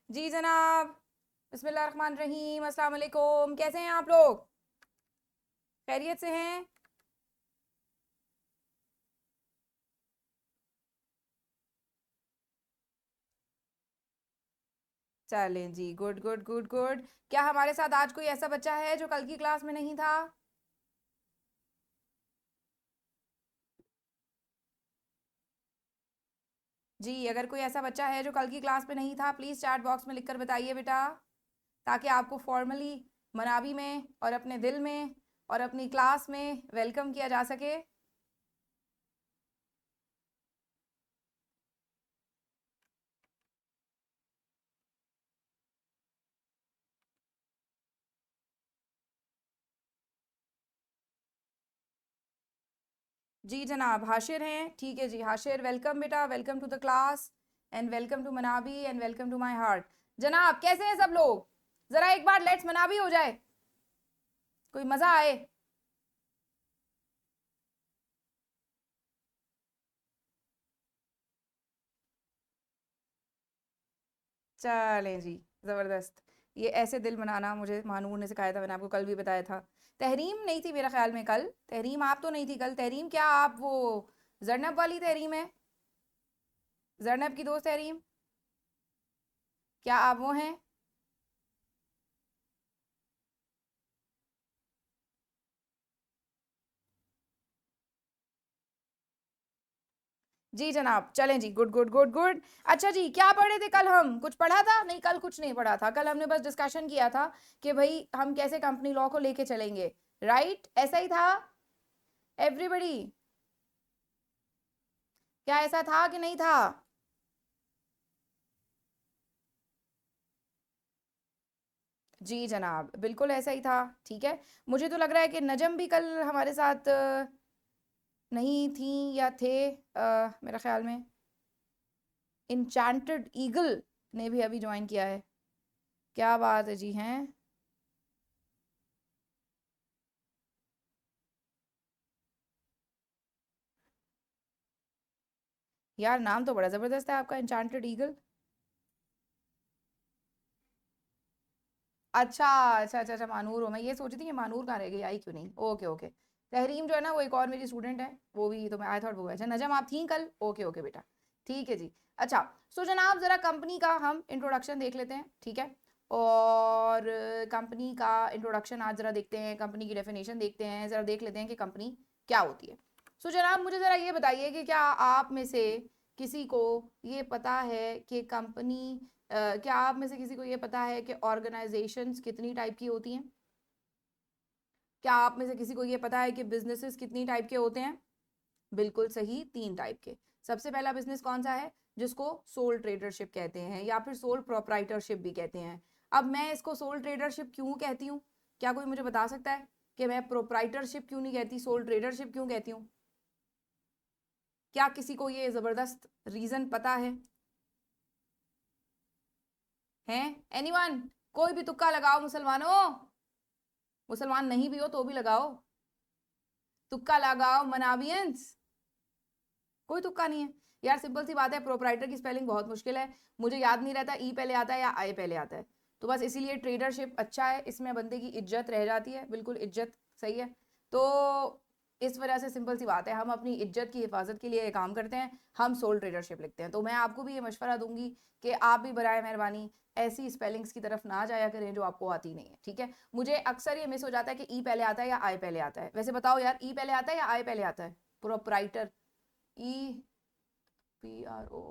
जी जनाब। बिस्मिल्लाहिर्रहमानिर्रहीम। अस्सलाम वालेकुम। कैसे हैं आप लोग? खैरियत से हैं? चलें जी, गुड गुड गुड गुड। क्या हमारे साथ आज कोई ऐसा बच्चा है जो कल की क्लास में नहीं था? जी, अगर कोई ऐसा बच्चा है जो कल की क्लास में नहीं था, प्लीज़ चैट बॉक्स में लिखकर बताइए बेटा, ताकि आपको फॉर्मली मनाबी में और अपने दिल में और अपनी क्लास में वेलकम किया जा सके। जी जनाब, हाशिर हैं? ठीक है जी, हाशिर वेलकम बेटा, welcome to the class and welcome to Manabi and welcome to my heart. जनाब कैसे हैं सब लोग? ज़रा एक बार लेट्स मनाबी हो जाए, कोई मज़ा आए। चलें जी, ज़बरदस्त। ये ऐसे दिल बनाना मुझे महानूर ने सिखाया था, मैंने आपको कल भी बताया था। तहरीम नहीं थी मेरा ख्याल में कल, तहरीम आप तो नहीं थी कल। तहरीम क्या आप वो जरनब वाली तहरीम है? जरनब की दोस्त तहरीम, क्या आप वो हैं? जी जनाब, चलें जी, गुड गुड गुड गुड। अच्छा जी, क्या पढ़े थे कल हम? कुछ पढ़ा था? नहीं, कल कुछ नहीं पढ़ा था। कल हमने बस डिस्कशन किया था कि भाई हम कैसे कंपनी लॉ को लेके चलेंगे। राइट, ऐसा ही था एवरीबडी? क्या ऐसा था कि नहीं था? जी जनाब, बिल्कुल ऐसा ही था। ठीक है, मुझे तो लग रहा है कि नजम भी कल हमारे साथ नहीं थी या थे, मेरा ख्याल में इंचैंटेड ईगल ने भी अभी ज्वाइन किया है। क्या बात है जी, हैं? यार नाम तो बड़ा ज़बरदस्त है आपका, इंचैंटेड ईगल। अच्छा अच्छा अच्छा अच्छा, मानूर हो। मैं ये सोची थी कि मानूर कहाँ रह गई, आई क्यों नहीं। Okay okay. तहरीम जो है ना, वो एक और मेरी स्टूडेंट है, वो भी तो मैं आई थॉट वो है। अच्छा नजम आप थी कल? ओके ओके बेटा, ठीक है जी। अच्छा, सो जनाब ज़रा कंपनी का हम इंट्रोडक्शन देख लेते हैं, ठीक है? और कंपनी का इंट्रोडक्शन आज ज़रा देखते हैं, कंपनी की डेफिनेशन देखते हैं, ज़रा देख लेते हैं कि कंपनी क्या होती है। सो जनाब मुझे ज़रा ये बताइए कि क्या आप में से किसी को ये पता है कि कंपनी क्या आप में से किसी को ये पता है कि ऑर्गेनाइजेशंस कितनी टाइप की होती हैं? क्या आप में से किसी को ये पता है कि बिजनेसेस कितनी टाइप के होते हैं? बिल्कुल सही, 3 टाइप के। सबसे पहला बिजनेस कौन सा है? जिसको सोल ट्रेडरशिप कहते हैं या फिर सोल प्रोप्राइटरशिप भी कहते हैं। अब मैं इसको सोल ट्रेडरशिप क्यों कहती हूँ? क्या कोई मुझे बता सकता है कि मैं प्रोप्राइटरशिप क्यों नहीं कहती, सोल ट्रेडरशिप क्यों कहती हूँ? क्या किसी को ये जबरदस्त रीजन पता है एनीवन? कोई भी तुक्का लगाओ मुसलमानों। मुसलमान नहीं भी हो तो भी लगाओ, तुक्का लगाओ मनाबियंस। कोई तुक्का नहीं है? यार सिंपल सी बात है, प्रोपराइटर की स्पेलिंग बहुत मुश्किल है, मुझे याद नहीं रहता ई पहले आता है या आई पहले आता है। तो बस इसीलिए ट्रेडरशिप अच्छा है, इसमें बंदे की इज्जत रह जाती है, बिल्कुल इज्जत सही है। तो इस वजह से सिंपल सी बात है, हम अपनी इज्जत की हिफाजत के लिए ये काम करते हैं, हम सोल ट्रेडरशिप लिखते हैं। तो मैं आपको भी ये मशवरा दूंगी कि आप भी बराए मेहरबानी ऐसी स्पेलिंग्स की तरफ ना जाया करें जो आपको आती नहीं है, ठीक है? मुझे अक्सर ये मिस हो जाता है कि ई पहले आता है या आई पहले आता है। वैसे बताओ यार, ई पहले आता है या आई पहले आता है? Proprietor, E P R O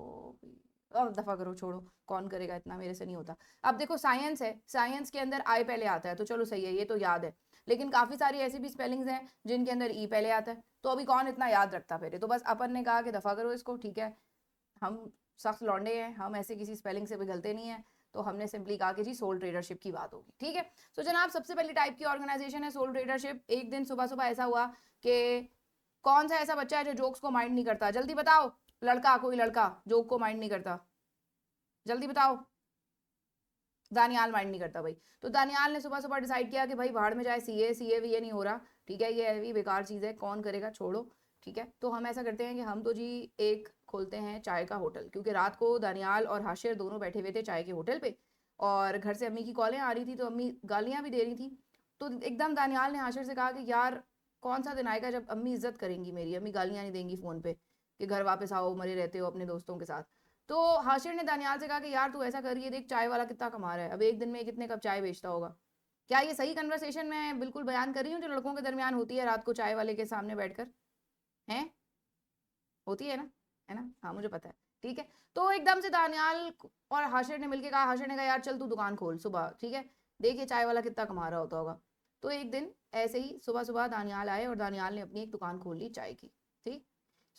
P. अब दफा करो, छोड़ो, कौन करेगा इतना, मेरे से नहीं होता। अब देखो साइंस है, साइंस के अंदर आई पहले आता है तो चलो सही है, ये तो याद है। लेकिन काफ़ी सारी ऐसी भी स्पेलिंग्स हैं जिनके अंदर ई पहले आता है, तो अभी कौन इतना याद रखता फिर? तो बस अपन ने कहा कि दफ़ा करो इसको, ठीक है? हम सख्त लौंडे हैं, हम ऐसे किसी स्पेलिंग से पिघलते नहीं हैं। तो हमने सिंपली कहा कि जी सोल ट्रेडरशिप की बात होगी, ठीक है? तो जनाब सबसे पहली टाइप की ऑर्गेनाइजेशन है सोल ट्रेडरशिप। एक दिन सुबह सुबह ऐसा हुआ कि कौन सा ऐसा बच्चा है जो जोक्स को माइंड नहीं करता? जल्दी बताओ। लड़का, कोई लड़का जोक को माइंड नहीं करता, जल्दी बताओ। दानियाल माइंड नहीं करता भाई। तो दानियाल ने सुबह सुबह डिसाइड किया कि भाई भाड़ में जाए, सीए सीए भी ये नहीं हो रहा, ठीक है? ये भी बेकार चीज़ है, कौन करेगा, छोड़ो, ठीक है? तो हम ऐसा करते हैं कि हम तो जी एक खोलते हैं चाय का होटल, क्योंकि रात को दानियाल और हाशिर दोनों बैठे हुए थे चाय के होटल पे, और घर से अम्मी की कॉलें आ रही थी, तो अम्मी गालियाँ भी दे रही थी। तो एकदम दानियाल ने हाशिर से कहा कि यार कौन सा दिन आएगा जब अम्मी इज्जत करेंगी मेरी, अम्मी गालियाँ नहीं देंगी फ़ोन पे कि घर वापस आओ, मरे रहते हो अपने दोस्तों के साथ। तो हाशिर ने दानियाल से कहा कि यार तू ऐसा कर, ये देख चाय वाला कितना कमा रहा है, अब एक दिन में कितने कप चाय बेचता होगा। क्या ये सही कन्वर्सेशन मैं बिल्कुल बयान कर रही हूँ जो लड़कों के दरमियान होती है रात को चाय वाले के सामने बैठकर? हैं? होती है ना? हाँ मुझे पता है। ठीक है, तो एकदम से दानियाल और हाशिर ने मिलके कहा, हाशिर ने कहा यार चल तू दुकान खोल सुबह, ठीक है, देखिए चाय वाला कितना कमा रहा होता होगा। तो एक दिन ऐसे ही सुबह सुबह दानियाल आए और दानियाल ने अपनी एक दुकान खोल ली चाय की। ठीक,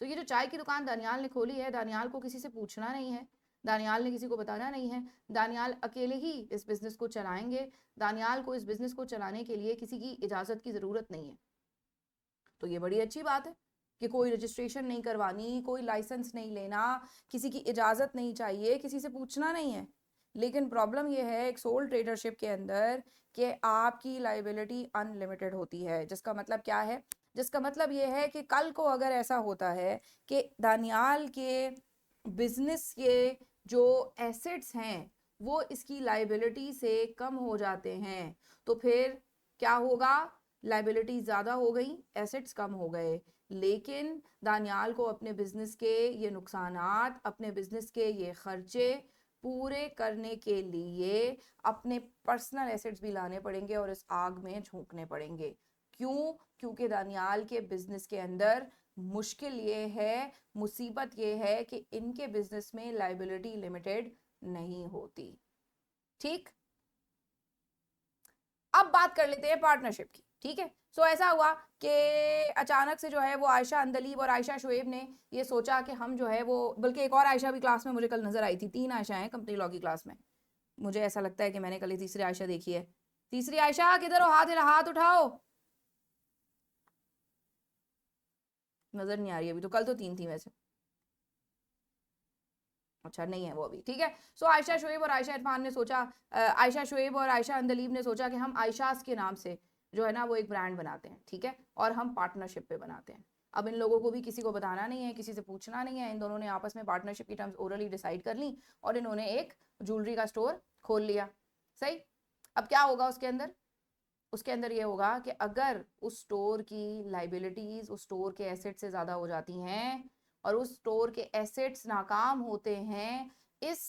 तो ये जो चाय की दुकान दानियाल ने खोली है, दानियाल को किसी से पूछना नहीं है, दानियाल ने किसी को बताना नहीं है, दानियाल अकेले ही इस बिज़नेस को चलाएंगे। दानियाल को इस बिज़नेस को चलाने के लिए किसी की इजाज़त की ज़रूरत नहीं है। तो ये बड़ी अच्छी बात है कि कोई रजिस्ट्रेशन नहीं करवानी, कोई लाइसेंस नहीं लेना, किसी की इजाज़त नहीं चाहिए, किसी से पूछना नहीं है। लेकिन प्रॉब्लम ये है एक सोल ट्रेडरशिप के अंदर कि आपकी लाइबिलिटी अनलिमिटेड होती है। जिसका मतलब क्या है? जिसका मतलब ये है कि कल को अगर ऐसा होता है कि दानियाल के बिजनेस के जो एसेट्स हैं वो इसकी लाइबिलिटी से कम हो जाते हैं, तो फिर क्या होगा? लाइबिलिटी ज़्यादा हो गई, एसेट्स कम हो गए, लेकिन दानियाल को अपने बिजनेस के ये नुकसानात, अपने बिजनेस के ये खर्चे पूरे करने के लिए अपने पर्सनल एसेट्स भी लाने पड़ेंगे और इस आग में झोंकने पड़ेंगे। क्यों? क्योंकि दानियाल के बिजनेस के अंदर मुश्किल ये है, मुसीबत ये है कि इनके बिजनेस में लाइबिलिटी लिमिटेड नहीं होती। ठीक, अब बात कर लेते हैं पार्टनरशिप की। ठीक है, सो ऐसा हुआ कि अचानक से जो है वो आयशा अंदलीब और आयशा शुएब ने ये सोचा कि हम जो है वो, बल्कि एक और आयशा भी क्लास में मुझे कल नजर आई थी, 3 आयशा हैं कंपनी लॉ की क्लास में। मुझे ऐसा लगता है कि मैंने कल तीसरी आयशा देखी है। तीसरी आयशा किधर हो? हाथ हाथ उठाओ। नजर नहीं आ रही अभी तो, कल तो 3 थी वैसे। अच्छा नहीं है वो अभी। ठीक है, सो आयशा शुएब और आयशा इरफान ने सोचा, आयशा शुएब और आयशा अंदलीब ने सोचा कि हम आयशास के नाम से जो है ना वो एक ब्रांड बनाते हैं। ठीक है, और हम पार्टनरशिप पे बनाते हैं। अब इन लोगों को भी किसी को बताना नहीं है, किसी से पूछना नहीं है, इन दोनों ने आपस में पार्टनरशिप की टर्म्स ओरली डिसाइड कर ली और इन्होंने एक ज्वेलरी का स्टोर खोल लिया। सही, अब क्या होगा उसके अंदर? उसके अंदर ये होगा कि अगर उस स्टोर की लाइबिलिटीज उस स्टोर के एसेट से ज़्यादा हो जाती हैं और उस स्टोर के एसेट्स नाकाम होते हैं इस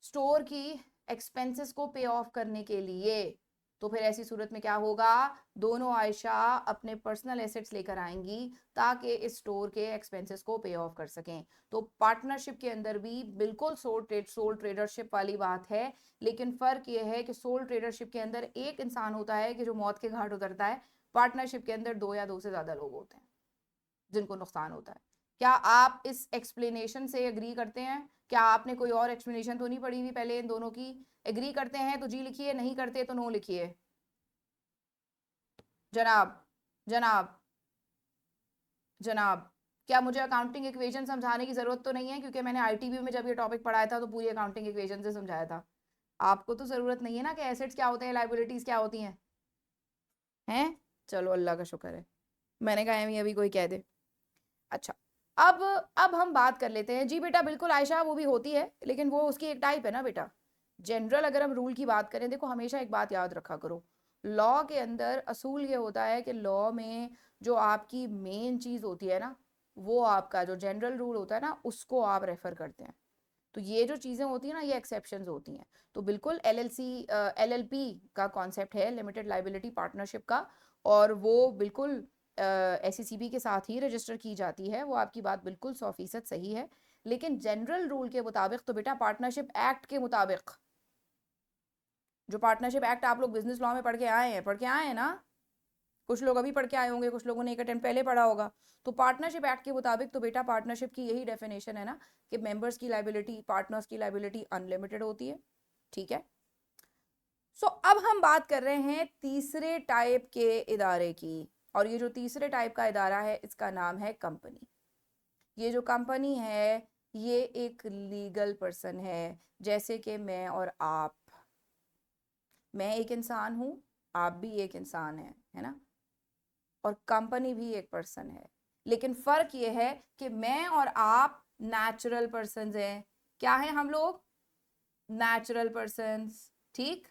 स्टोर की एक्सपेंसेस को पे ऑफ करने के लिए, तो फिर ऐसी सूरत में क्या होगा? दोनों आयशा अपने पर्सनल एसेट्स लेकर आएंगी ताकि इस स्टोर के एक्सपेंसेस को पे ऑफ कर सकें। तो पार्टनरशिप के अंदर भी बिल्कुल सोल ट्रेडरशिप वाली बात है, लेकिन फ़र्क यह है कि सोल ट्रेडरशिप के अंदर एक इंसान होता है कि जो मौत के घाट उतरता है, पार्टनरशिप के अंदर 2 या 2 से ज़्यादा लोग होते हैं जिनको नुकसान होता है। क्या आप इस एक्सप्लेनेशन से एग्री करते हैं? क्या आपने कोई और एक्सप्लेनेशन तो नहीं पढ़ी हुई पहले इन दोनों की? एग्री करते हैं तो जी लिखिए, नहीं करते तो नो लिखिए। जनाब, जनाब, जनाब, क्या मुझे अकाउंटिंग इक्वेशन समझाने की जरूरत तो नहीं है? क्योंकि मैंने आईटीबी में जब ये टॉपिक पढ़ाया था तो पूरी अकाउंटिंग इक्वेशन से समझाया था। आपको तो जरूरत नहीं है ना कि एसेट्स क्या होते हैं, लाइबिलिटीज क्या होती हैं? हैं? चलो अल्लाह का शुक्र है, मैंने कहा अभी कोई कह दे। अच्छा, अब अब हम बात कर लेते हैं। जी बेटा बिल्कुल आयशा, वो भी होती है लेकिन वो उसकी एक टाइप है ना बेटा। जनरल अगर हम रूल की बात करें, देखो हमेशा एक बात याद रखा करो, लॉ के अंदर असूल ये होता है कि लॉ में जो आपकी मेन चीज़ होती है ना, वो आपका जो जनरल रूल होता है ना उसको आप रेफर करते हैं। तो ये जो चीज़ें होती हैं ना, ये एक्सेप्शंस होती हैं। तो बिल्कुल एलएलपी का कॉन्सेप्ट है, लिमिटेड लाइबिलिटी पार्टनरशिप का, और वो बिल्कुल एसईसीबी के साथ ही रजिस्टर की जाती है। वो आपकी बात बिल्कुल 100% सही है। लेकिन जनरल रूल के मुताबिक तो बेटा पार्टनरशिप एक्ट के मुताबिक, जो पार्टनरशिप एक्ट आप लोग बिजनेस लॉ में पढ़ के आए हैं ना, कुछ लोग अभी पढ़ के आए होंगे, कुछ लोगों ने एक अटेम्प्ट पहले पढ़ा होगा। तो पार्टनरशिप एक्ट के मुताबिक तो बेटा पार्टनरशिप की यही डेफिनेशन है ना कि मेंबर्स की लाइबिलिटी, पार्टनर्स की लाइबिलिटी अनलिमिटेड होती है। ठीक है, सो अब हम बात कर रहे हैं तीसरे टाइप के इदारे की, और ये जो तीसरे टाइप का इदारा है इसका नाम है कंपनी। ये जो कंपनी है ये एक लीगल पर्सन है, जैसे कि मैं और आप। मैं एक इंसान हूँ, आप भी एक इंसान है ना, और कंपनी भी एक पर्सन है। लेकिन फ़र्क ये है कि मैं और आप नेचुरल पर्सन्स हैं। क्या है हम लोग? नेचुरल पर्सन्स, ठीक।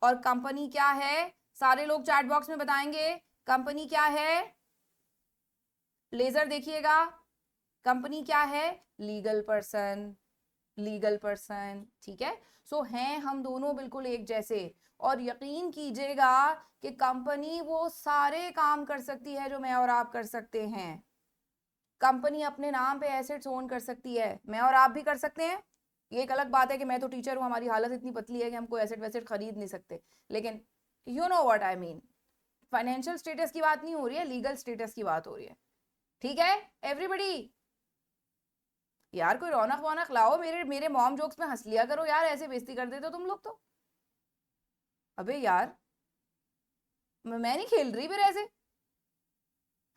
और कंपनी क्या है? सारे लोग चैट बॉक्स में बताएंगे कंपनी क्या है। लेजर देखिएगा, कंपनी क्या है? लीगल पर्सन, लीगल पर्सन, ठीक है। सो हैं हम दोनों बिल्कुल एक जैसे। और यकीन कीजिएगा कि कंपनी वो सारे काम कर सकती है जो मैं और आप कर सकते हैं। कंपनी अपने नाम पे एसेट्स ओन कर सकती है, मैं और आप भी कर सकते हैं। ये एक अलग बात है कि मैं तो टीचर हूं, हमारी हालत इतनी पतली है कि हम कोई एसेट वैसेट खरीद नहीं सकते, लेकिन you know what I mean. Financial status की बात नहीं हो रही है, लीगल स्टेटस की बात हो रही है, ठीक है एवरीबडी। यार कोई रौनक वौनक लाओ, मेरे मेरे मॉम जोक्स में हंस लिया करो यार, ऐसे बेइज्जती कर देते हो तुम लोग तो। अबे यार मैं नहीं खेल रही फिर ऐसे।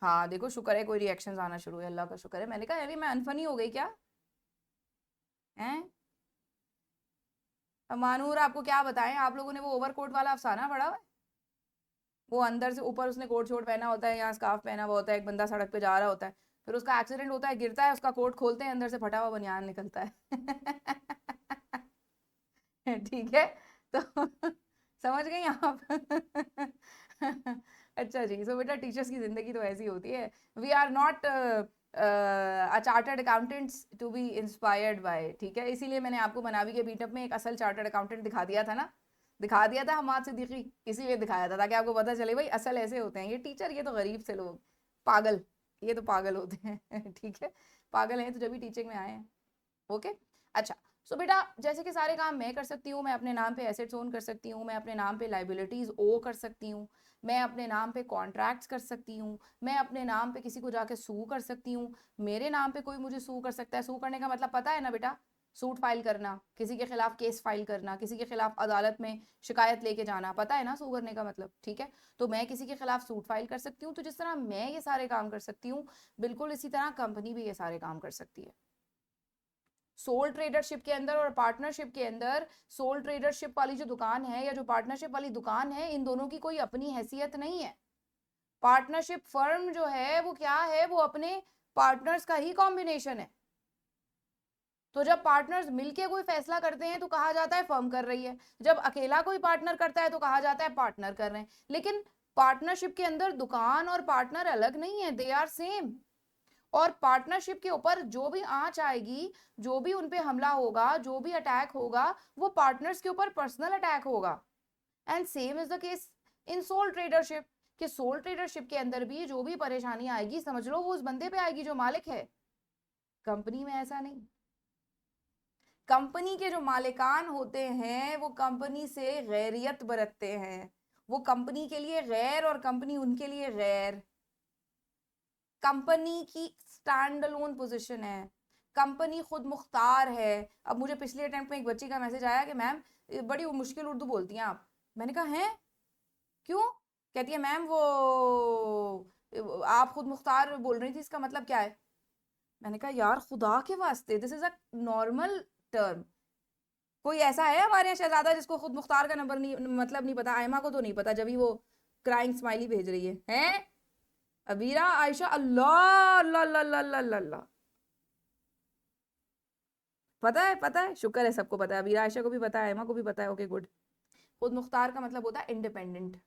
हाँ देखो, शुक्र है कोई रिएक्शंस आना शुरू है, अल्लाह का शुक्र है। मैंने कहा अरे मैं अनफनी हो गई क्या? हैं? अब मानूर आपको क्या बताएं, आप लोगों ने वो ओवरकोट वाला अफसाना पढ़ा हुआ है? वो अंदर से ऊपर उसने कोट शोट पहना होता है, यहाँ स्कार्फ पहना हुआ होता है, एक बंदा सड़क पे जा रहा होता है, फिर उसका एक्सीडेंट होता है, गिरता है, उसका कोट खोलते हैं, अंदर से फटा हुआ बनियान निकलता है। ठीक है, तो समझ गई आप? अच्छा जी, सो बेटा टीचर्स की जिंदगी तो ऐसी होती है। We are not a chartered accountants to be inspired by, ठीक है। इसीलिए मैंने आपको मनावी के बीटअप में एक असल चार्टर्ड अकाउंटेंट दिखा दिया था ना, दिखा दिया था हमाद सिद्दीकी, इसीलिए दिखाया था ताकि आपको पता चले भाई असल ऐसे होते हैं ये टीचर, ये तो गरीब से लोग, पागल, ये तो पागल होते हैं। ठीक है, पागल हैं तो जब भी टीचिंग में आए हैं। ओके, अच्छा। सो बेटा जैसे कि सारे काम मैं कर सकती हूँ, मैं अपने नाम पे एसेट्स ओन कर सकती हूँ, मैं अपने नाम पे लाइबिलिटीज ओ कर सकती हूँ, मैं अपने नाम पे कॉन्ट्रैक्ट्स कर सकती हूँ, मैं अपने नाम पे किसी को जाके सू कर सकती हूँ, मेरे नाम पे कोई मुझे सू कर सकता है। सू करने का मतलब पता है ना बेटा? सूट फाइल करना, किसी के खिलाफ केस फाइल करना, किसी के खिलाफ अदालत में शिकायत लेके जाना, पता है ना सू करने का मतलब, ठीक है। तो मैं किसी के खिलाफ सूट फाइल कर सकती हूँ। तो जिस तरह मैं ये सारे काम कर सकती हूँ, बिल्कुल इसी तरह कंपनी भी ये सारे काम कर सकती है। सोल ट्रेडरशिप के अंदर और पार्टनरशिप के अंदर, सोल ट्रेडरशिप वाली जो दुकान है या जो पार्टनरशिप वाली दुकान है, इन दोनों की कोई अपनी हैसियत नहीं है। पार्टनरशिप फर्म जो है वो क्या है? वो अपने पार्टनर्स का ही कॉम्बिनेशन है। तो जब पार्टनर्स मिलके कोई फैसला करते हैं तो कहा जाता है फर्म कर रही है, जब अकेला कोई पार्टनर करता है तो कहा जाता है पार्टनर कर रहे हैं। लेकिन पार्टनरशिप के अंदर दुकान और पार्टनर अलग नहीं है, दे आर सेम। और पार्टनरशिप के ऊपर जो भी आंच आएगी, जो भी उनपे हमला होगा, जो भी अटैक होगा, वो पार्टनर्स के ऊपर पर्सनल अटैक होगा। And same is the case in sole tradership, कि सोल ट्रेडरशिप के अंदर भी जो भी परेशानी आएगी, समझ लो वो उस बंदे पे आएगी जो मालिक है। कंपनी में ऐसा नहीं। कंपनी के जो मालिकान होते हैं वो कंपनी से गैरियत बरतते हैं, वो कंपनी के लिए गैर और कंपनी उनके लिए गैर। कंपनी की स्टैंड अलोन पोजीशन है, कंपनी खुद मुख्तार है। अब मुझे पिछले अटेम्प्ट में एक बच्ची का मैसेज आया कि मैम बड़ी मुश्किल उर्दू बोलती हैं आप। मैंने कहा हैं क्यों? कहती है मैम वो आप खुद मुख्तार बोल रही थी, इसका मतलब क्या है? मैंने कहा यार खुदा के वास्ते, this is a normal term. कोई ऐसा है हमारे यहाँ शहजादा जिसको खुद मुख्तार का नंबर नहीं, मतलब नहीं पता? आयमा को तो नहीं पता, जब ही वो क्राइंग स्माइली भेज रही है। हैं अबीरा, आयशा, अल्लाह अल्लाह अल्लाह अल्लाह अल्लाह अल्लाह। पता है, पता है, शुक्र है सबको पता है, अबीरा आयशा को भी पता है, एमा को भी पता है। Okay good. खुद मुख्तार का मतलब होता है इंडिपेंडेंट,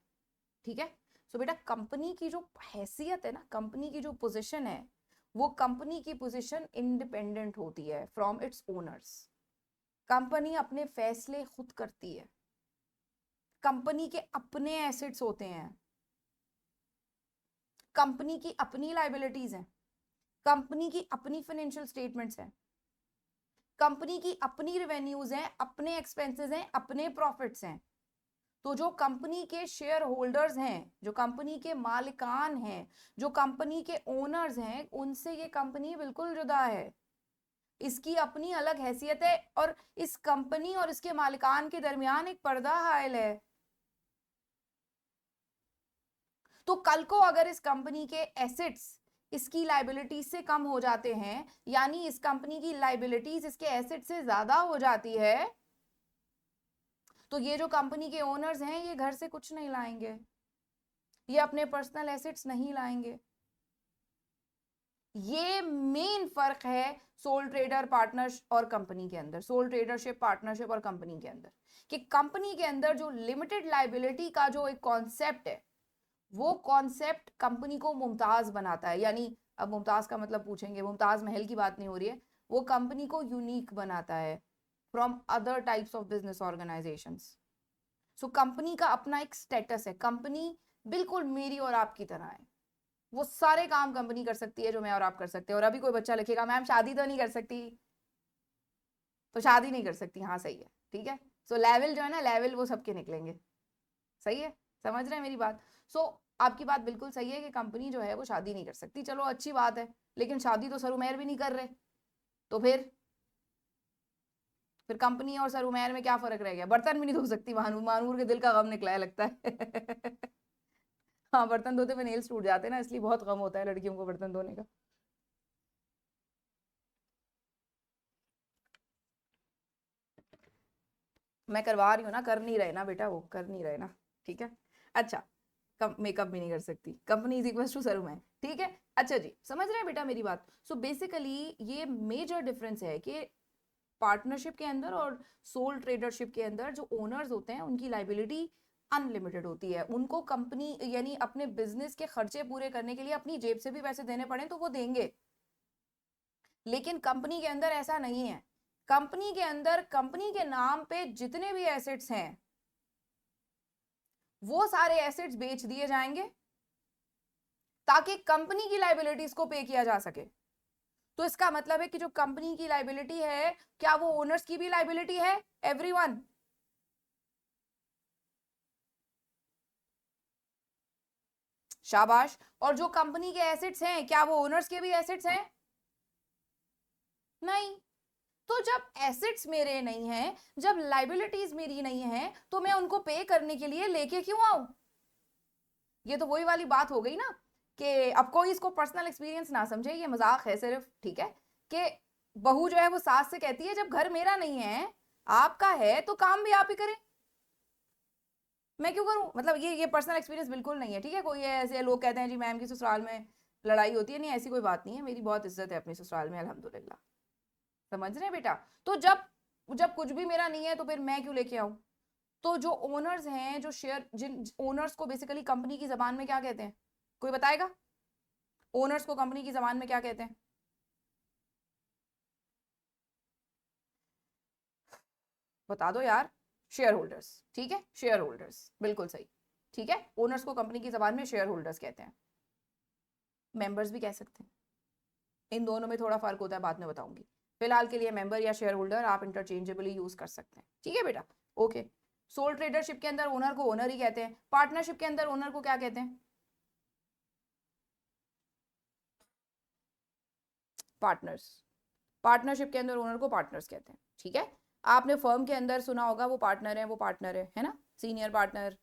ठीक है। सो बेटा कंपनी की जो हैसियत है ना, कंपनी की जो पोजीशन है, वो कंपनी की पोजीशन इंडिपेंडेंट होती है फ्रॉम इट्स ओनर्स। कंपनी अपने फैसले खुद करती है, कंपनी के अपने एसेट्स होते हैं, कंपनी की अपनी लाइबिलिटीज हैं, कंपनी की अपनी फाइनेंशियल स्टेटमेंट्स हैं, कंपनी की अपनी रेवेन्यूज हैं, अपने एक्सपेंसेस हैं, अपने प्रॉफिट्स हैं। तो जो कंपनी के शेयर होल्डर्स हैं, जो कंपनी के मालिकान हैं, जो कंपनी के ओनर्स हैं, उनसे ये कंपनी बिल्कुल जुदा है। इसकी अपनी अलग हैसियत है और इस कंपनी और इसके मालिकान के दरमियान एक पर्दा हायल है। तो कल को अगर इस कंपनी के एसेट्स इसकी लाइबिलिटीज से कम हो जाते हैं, यानी इस कंपनी की लाइबिलिटीज इसके एसेट से ज्यादा हो जाती है, तो ये जो कंपनी के ओनर्स हैं ये घर से कुछ नहीं लाएंगे, ये अपने पर्सनल एसेट्स नहीं लाएंगे, ये मेन फर्क है सोल ट्रेडर पार्टनर और कंपनी के अंदर, सोल ट्रेडरशिप पार्टनरशिप और कंपनी के अंदर, कि कंपनी के अंदर जो लिमिटेड लाइबिलिटी का जो एक कॉन्सेप्ट है, वो कॉन्सेप्ट कंपनी को मुमताज बनाता है। यानी अब मुमताज का मतलब पूछेंगे, मुमताज महल की बात नहीं हो रही है, वो कंपनी को यूनिक बनाता है from other types of business organisations. So company का अपना एक स्टेटस है, कंपनी बिल्कुल मेरी और आपकी तरह है, वो सारे काम कंपनी कर सकती है जो मैं और आप कर सकते हैं। और अभी कोई बच्चा लिखेगा मैम शादी तो नहीं कर सकती, तो शादी नहीं कर सकती, हाँ सही है, ठीक है। सो लेवल जो है ना, लेवल वो सबके निकलेंगे, सही है, समझ रहे हैं मेरी बात। सो आपकी बात बिल्कुल सही है कि कंपनी जो है वो शादी नहीं कर सकती, चलो अच्छी बात है, लेकिन शादी तो सर उमैर भी नहीं कर रहे, तो फिर कंपनी और सर उमैर में क्या फर्क रह गया? बर्तन भी नहीं धो सकती महानूर, महानूर के दिल का गम निकला है लगता है। हाँ, बर्तन धोते हुए नेल्स टूट जाते हैं ना, इसलिए बहुत गम होता है लड़कियों को बर्तन धोने का। मैं करवा रही हूँ ना, कर नहीं रहे ना बेटा, वो कर नहीं रहे ना, ठीक है। अच्छा, मेकअप भी नहीं कर सकती, कंपनी इज इक्वल टू सरू है, ठीक है। अच्छा जी, समझ रहे हैं बेटा मेरी बात। सो बेसिकली ये मेजर डिफरेंस है कि पार्टनरशिप के अंदर और सोल ट्रेडरशिप के अंदर जो ओनर्स होते हैं उनकी लाइबिलिटी अनलिमिटेड होती है, उनको कंपनी यानी अपने बिजनेस के खर्चे पूरे करने के लिए अपनी जेब से भी पैसे देने पड़े तो वो देंगे। लेकिन कंपनी के अंदर ऐसा नहीं है, कंपनी के अंदर कंपनी के नाम पे जितने भी एसेट्स हैं वो सारे एसेट्स बेच दिए जाएंगे ताकि कंपनी की लाइबिलिटीज को पे किया जा सके। तो इसका मतलब है कि जो कंपनी की लाइबिलिटी है, क्या वो ओनर्स की भी लाइबिलिटी है? एवरीवन, शाबाश। और जो कंपनी के एसेट्स हैं, क्या वो ओनर्स के भी एसेट्स हैं? नहीं। तो जब एसेट्स मेरे नहीं हैं, जब लाइबिलिटीज मेरी नहीं है, तो मैं उनको पे करने के लिए लेके क्यों आऊं? ये तो वही वाली बात हो गई ना कि अब कोई इसको पर्सनल एक्सपीरियंस ना समझे, ये मजाक है सिर्फ, ठीक है। कि बहू जो है वो सास से कहती है जब घर मेरा नहीं है, आपका है, तो काम भी आप ही करें, मैं क्यों करूं? मतलब ये पर्सनल एक्सपीरियंस बिल्कुल नहीं है, ठीक है। कोई ऐसे लोग कहते हैं जी मैम की ससुराल में लड़ाई होती है, नहीं ऐसी कोई बात नहीं है, मेरी बहुत इज्जत है अपनी ससुराल में अल्हम्दुलिल्लाह, समझ रहे हैं बेटा। तो जब जब कुछ भी मेरा नहीं है तो फिर मैं क्यों लेके आऊं? तो जो ओनर्स हैं, जो शेयर, जिन ओनर्स को बेसिकली कंपनी की जबान में क्या कहते हैं, कोई बताएगा? ओनर्स को कंपनी की जबान में क्या कहते हैं? बता दो यार। शेयर होल्डर्स, ठीक है, शेयर होल्डर्स, बिल्कुल सही, ठीक है। ओनर्स को कंपनी की जबान में शेयर होल्डर्स कहते हैं, मेंबर्स भी कह सकते हैं, इन दोनों में थोड़ा फर्क होता है, बाद में बताऊंगी। फिलहाल के लिए मेंबर या शेयर होल्डर आप इंटरचेंजेबली यूज कर सकते हैं, ठीक है बेटा, ओके। सोल ट्रेडरशिप के अंदर ओनर को ओनर ही कहते हैं, पार्टनरशिप के अंदर ओनर को क्या कहते हैं? पार्टनर्स। पार्टनरशिप के अंदर ओनर को पार्टनर्स कहते हैं, ठीक है। आपने फर्म के अंदर सुना होगा वो पार्टनर है, वो पार्टनर है ना, सीनियर पार्टनर,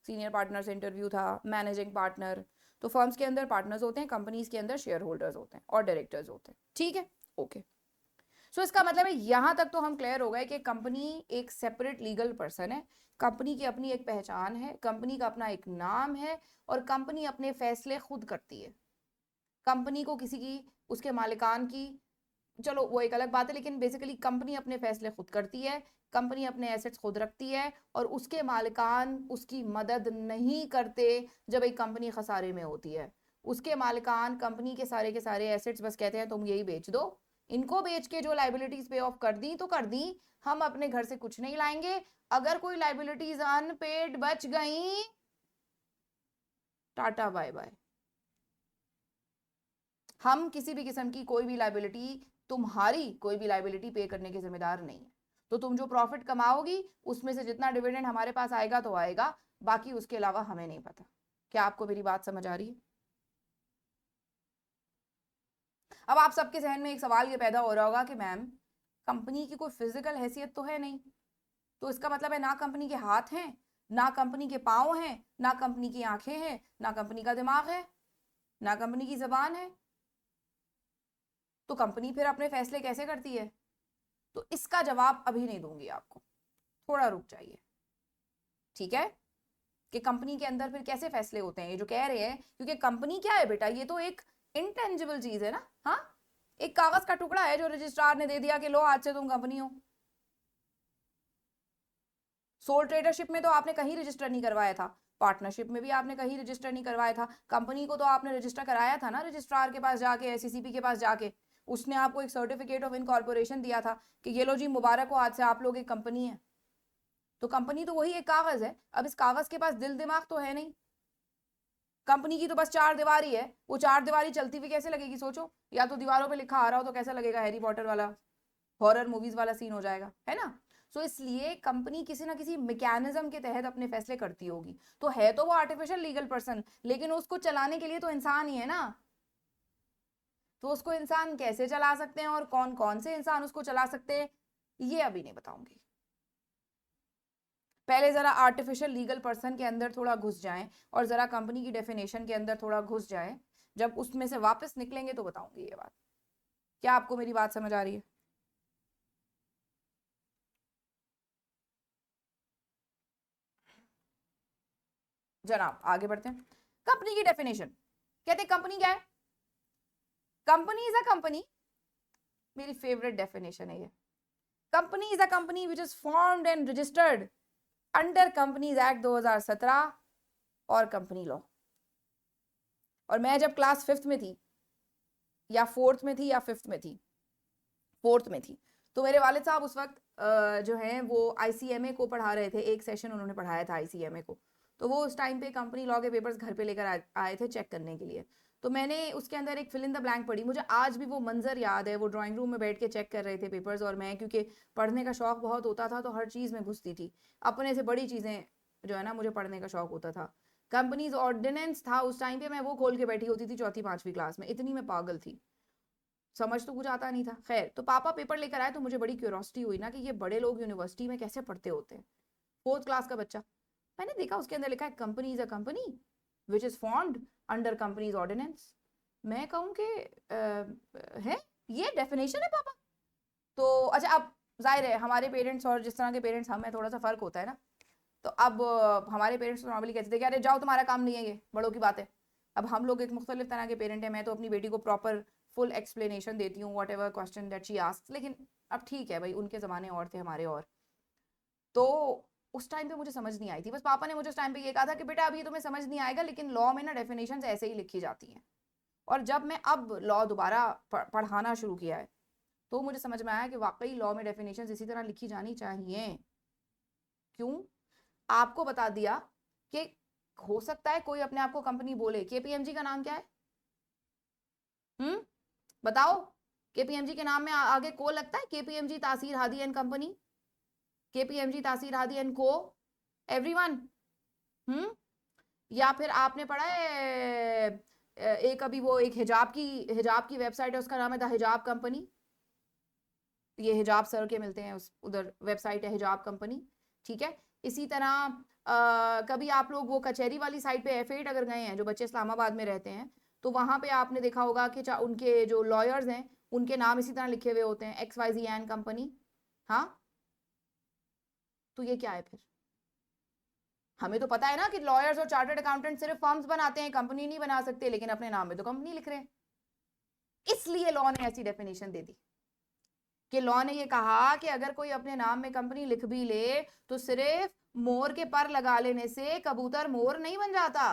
सीनियर पार्टनर से इंटरव्यू था, मैनेजिंग पार्टनर। तो फर्म्स के अंदर पार्टनर्स होते हैं, कंपनीज के अंदर शेयर होल्डर्स होते हैं और डायरेक्टर्स होते हैं, ठीक है, ओके। सो इसका मतलब है यहां तक तो हम क्लियर हो गए कि कंपनी एक सेपरेट लीगल पर्सन है, कंपनी की अपनी एक पहचान है, कंपनी का अपना एक नाम है, और कंपनी अपने फैसले खुद करती है। कंपनी को किसी की, उसके मालिकान की, चलो वो एक अलग बात है, लेकिन बेसिकली कंपनी अपने फैसले खुद करती है, कंपनी अपने एसेट्स खुद रखती है, और उसके मालिकान उसकी मदद नहीं करते जब एक कंपनी खसारे में होती है। उसके मालिकान कंपनी के सारे एसेट्स बस कहते हैं तुम यही बेच दो, इनको बेच के जो लाइबिलिटीज पे ऑफ कर दी तो कर दी, हम अपने घर से कुछ नहीं लाएंगे। अगर कोई लाइबिलिटीज अनपेड बच गई, टाटा बाय बाय। हम किसी भी किस्म की कोई भी लाइबिलिटी, तुम्हारी कोई भी लाइबिलिटी पे करने के जिम्मेदार नहीं है। तो तुम जो प्रॉफिट कमाओगी उसमें से जितना डिविडेंड हमारे पास आएगा तो आएगा, बाकी उसके अलावा हमें नहीं पता। क्या आपको मेरी बात समझ आ रही है? अब आप सबके जहन में एक सवाल ये पैदा हो रहा होगा कि मैम कंपनी की कोई फिजिकल हैसियत तो है नहीं, तो इसका मतलब है ना कंपनी के हाथ हैं, ना कंपनी के पाँव हैं, ना कंपनी की आंखें हैं, ना कंपनी का दिमाग है, ना कंपनी की जबान है, तो कंपनी फिर अपने फैसले कैसे करती है? तो इसका जवाब अभी नहीं दूंगी आपको, थोड़ा रुक जाइए, ठीक है। कि कंपनी के अंदर फिर कैसे फैसले होते हैं, ये जो कह रहे हैं, क्योंकि कंपनी क्या है बेटा, ये तो एक इंटेंजिबल चीज है ना। हाँ, एक कागज का टुकड़ा है जो रजिस्ट्रार ने दे दिया कि लो आज से तुम कंपनी हो। सोल ट्रेडरशिप में तो आपने कहीं रजिस्टर नहीं करवाया था, पार्टनरशिप में भी आपने कहीं रजिस्टर नहीं करवाया था, कंपनी को तो आपने रजिस्टर कराया था ना रजिस्ट्रार के पास जाके, एससीसीपी के पास जाके। उसने आपको एक सर्टिफिकेट ऑफ इनकॉर्पोरेशन दिया था कि ये लो जी मुबारक हो, आज से आप लोग एक कंपनी है। तो कंपनी तो वही एक कागज है। अब इस कागज के पास दिल दिमाग तो है नहीं। कंपनी की तो बस चार दीवारी है, वो चार दीवारी चलती हुई कैसे लगेगी सोचो। या तो दीवारों पे लिखा आ रहा हो तो कैसा लगेगा, हैरी पॉटर वाला हॉरर मूवीज वाला सीन हो जाएगा, है ना। सो इसलिए कंपनी किसी ना किसी मैकेनिज्म के तहत अपने फैसले करती होगी। तो है तो वो आर्टिफिशियल लीगल पर्सन, लेकिन उसको चलाने के लिए तो इंसान ही है ना। तो उसको इंसान कैसे चला सकते हैं और कौन कौन से इंसान उसको चला सकते हैं, ये अभी नहीं बताऊंगी। पहले जरा आर्टिफिशियल लीगल पर्सन के अंदर थोड़ा घुस जाएं और जरा कंपनी की डेफिनेशन के अंदर थोड़ा घुस जाएं। जब उसमें से वापस निकलेंगे तो बताऊंगी ये बात। क्या आपको मेरी बात समझ आ रही है? जनाब आगे बढ़ते हैं। कंपनी की डेफिनेशन कहते हैं कंपनी क्या है। कंपनी इज अ कंपनी, मेरी फेवरेट डेफिनेशन है ये। Company is a company which is formed and registered under companies act 2017 और कंपनी लॉ। और मैं जब क्लास 5th में थी या 4th में थी या 5th में थी, 4th में थी, तो मेरे वालिद साहब उस वक्त जो है वो आईसीएमए को पढ़ा रहे थे। एक सेशन उन्होंने पढ़ाया था आईसीएमए को। तो वो उस टाइम पे कंपनी लॉ के पेपर्स घर पे लेकर आए थे चेक करने के लिए। तो मैंने उसके अंदर एक फिल इन द ब्लैंक पढ़ी। मुझे आज भी वो मंजर याद है, वो ड्राइंग रूम में बैठ के चेक कर रहे थे पेपर्स, और मैं क्योंकि पढ़ने का शौक बहुत होता था तो हर चीज़ में घुसती थी। अपने से बड़ी चीज़ें जो है ना, मुझे पढ़ने का शौक होता था। कंपनीज ऑर्डिनेंस था उस टाइम पे, मैं वो खोल के बैठी होती थी चौथी पांचवी क्लास में, इतनी मैं पागल थी। समझ तो कुछ आता नहीं था। खैर, तो पापा पेपर लेकर आए तो मुझे बड़ी क्यूरोसिटी हुई ना कि ये बड़े लोग यूनिवर्सिटी में कैसे पढ़ते होते हैं। 4th क्लास का बच्चा, मैंने देखा उसके अंदर लिखा है company is a company which is formed under companies ordinance. मैं कहूँ कि है ये डेफिनेशन है पापा। तो अच्छा, अब जाहिर है हमारे पेरेंट्स और जिस तरह के पेरेंट्स हम हैं थोड़ा सा फर्क होता है ना। तो अब हमारे पेरेंट्स तो नॉर्मली कहते थे कि अरे जाओ तुम्हारा काम नहीं है, ये बड़ों की बात है। अब हम लोग एक मुख्तलिफ तरह के पेरेंट हैं। मैं तो अपनी बेटी को प्रॉपर फुल एक्सप्लेनेशन देती हूँ what ever question that she asks. लेकिन अब ठीक है भाई, उनके ज़माने और थे, हमारे और। तो उस टाइम पे मुझे समझ नहीं आई थी। बस पापा ने मुझे उस टाइम पे ये कहा था कि बेटा अभी तुम्हें समझ नहीं आएगा, लेकिन लॉ में ना डेफिनेशन ऐसे ही लिखी जाती हैं। और जब मैं अब लॉ दोबारा पढ़ाना शुरू किया है तो मुझे समझ में आया कि वाकई लॉ में डेफिनेशन इसी तरह लिखी जानी चाहिए। क्यों? आपको बता दिया कि हो सकता है कोई अपने आप को कंपनी बोले। केपीएमजी का नाम क्या है? बताओ। केपीएमजी के नाम में आगे को लगता है? केपीएमजी तासीर हादी एंड कंपनी, केपीएमजी तासीर हादी एंड को, एवरीवन। या फिर आपने पढ़ा है एक अभी वो एक हिजाब की वेबसाइट है, उसका नाम है द हिजाब कंपनी। ये हिजाब सर के मिलते हैं, उस उधर वेबसाइट है हिजाब कंपनी। ठीक है। इसी तरह कभी आप लोग वो कचहरी वाली साइड पे F8 अगर गए हैं, जो बच्चे इस्लामाबाद में रहते हैं, तो वहां पे आपने देखा होगा कि उनके जो लॉयर्स हैं उनके नाम इसी तरह लिखे हुए होते हैं, XYZ एंड कंपनी। हाँ, तो ये क्या है फिर? हमें तो पता है ना कि लॉयर्स और चार्टर्ड अकाउंटेंट सिर्फ फर्म्स बनाते हैं, कंपनी नहीं बना सकते, लेकिन अपने नाम में तो कंपनी लिख रहे हैं। इसलिए लॉ ने ऐसी डेफिनेशन दे दी कि लॉ ने ये कहा कि अगर कोई अपने नाम में कंपनी लिख भी ले तो सिर्फ मोर के पर लगा लेने से कबूतर मोर नहीं बन जाता।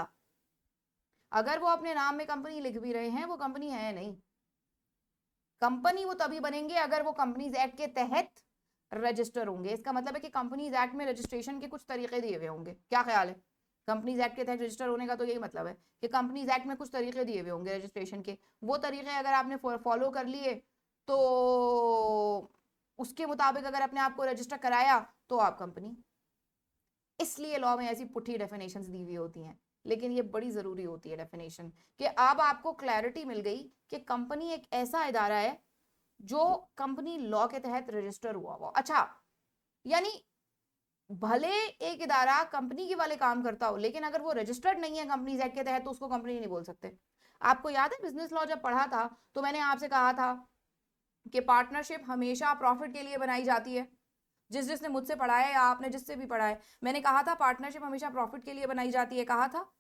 अगर वो अपने नाम में कंपनी लिख भी रहे हैं, वो कंपनी है नहीं। कंपनी वो तभी बनेंगे अगर वो कंपनीज एक्ट के तहत रजिस्टर होंगे। इसका मतलब है कि कंपनीज एक्ट में रजिस्ट्रेशन के कुछ तरीके दिए हुए होंगे। क्या ख्याल है? कंपनीज एक्ट के तहत रजिस्टर होने का तो यही मतलब है कि कंपनीज एक्ट में कुछ तरीके दिए हुए होंगे रजिस्ट्रेशन के। वो तरीके अगर आपने फॉलो कर लिए तो उसके मुताबिक अगर अपने आप को रजिस्टर कराया तो आप कंपनी। इसलिए लॉ में ऐसी पुठी डेफिनेशंस दी हुई होती हैं, लेकिन ये बड़ी जरूरी होती है डेफिनेशन कि अब आपको क्लैरिटी मिल गई कि कंपनी एक ऐसा इदारा है जो कंपनी लॉ के तहत रजिस्टर हुआ हुआ। अच्छा, यानी भले एक इदारा कंपनी के वाले काम करता हो, लेकिन अगर वो रजिस्टर्ड नहीं है कंपनीज एक्ट के तहत तो उसको कंपनी नहीं बोल सकते। आपको याद है बिजनेस लॉ जब पढ़ा था तो मैंने आपसे कहा था कि पार्टनरशिप हमेशा प्रॉफिट के लिए बनाई जाती है। जिसने मुझसे पढ़ा है या आपने जिससे भी पढ़ा है, मैंने कहा था पार्टनरशिप हमेशा प्रॉफिट के लिए बनाई जाती है, कहा था।